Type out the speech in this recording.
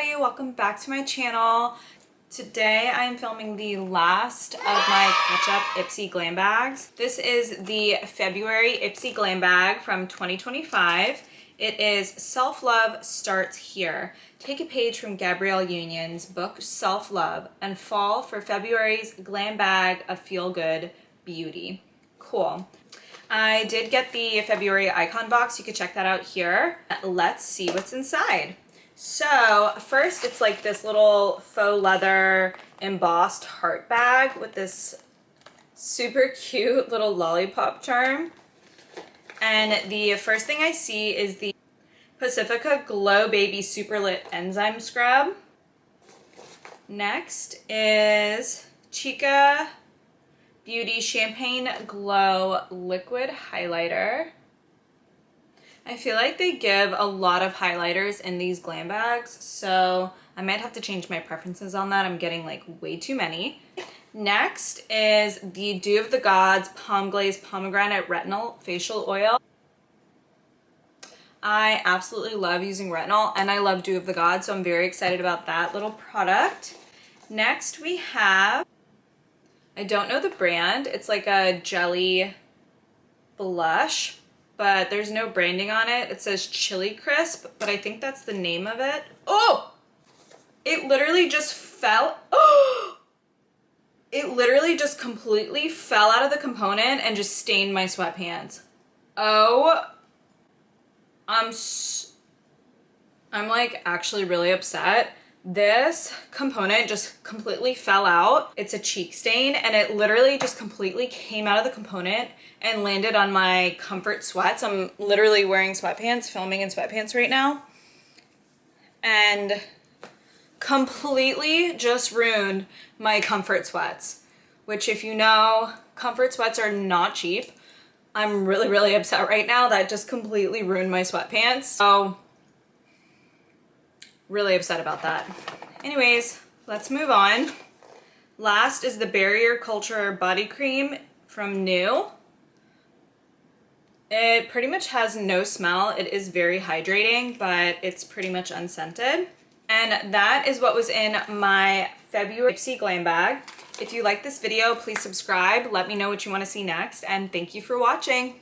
everybody, welcome back to my channel. Today I am filming the last of my catch-up IPSY Glam Bags. This is the February IPSY Glam Bag from 2025. It is Self-Love Starts Here. Take a page from Gabrielle Union's book Self-Love and fall for February's glam bag of feel-good beauty. Cool. I did get the February icon box. You can check that out here. Let's see what's inside. So first it's like this little faux leather embossed heart bag with this super cute little lollipop charm. And the first thing I see is the Pacifica Glow Baby Super Lit Enzyme Scrub. Next is Chica Beauty Champagne Glow Liquid Highlighter. I feel like they give a lot of highlighters in these glam bags, so I might have to change my preferences on that. I'm getting like way too many. Next is the Dew of the Gods Palm Glaze Pomegranate Retinol Facial Oil. I absolutely love using retinol and I love Dew of the Gods, so I'm very excited about that little product. Next we have, I don't know the brand, it's like a jelly blush, but there's no branding on it. It says Chili Crisp, but I think that's the name of it. Oh! It literally just fell. Oh! It literally just completely fell out of the component and just stained my sweatpants. Oh, I'm like actually really upset. This component just completely fell out. It's a cheek stain and it literally just completely came out of the component and landed on my comfort sweats. I'm literally wearing sweatpants, filming in sweatpants right now. And completely just ruined my comfort sweats, which if you know, comfort sweats are not cheap. I'm really, really upset right now. That just completely ruined my sweatpants. So really upset about that. Anyways, let's move on. Last is the Barrier Culture Body Cream from New. It pretty much has no smell. It is very hydrating, but it's pretty much unscented. And that is what was in my February IPSY Glam Bag. If you like this video, please subscribe. Let me know what you want to see next, and thank you for watching.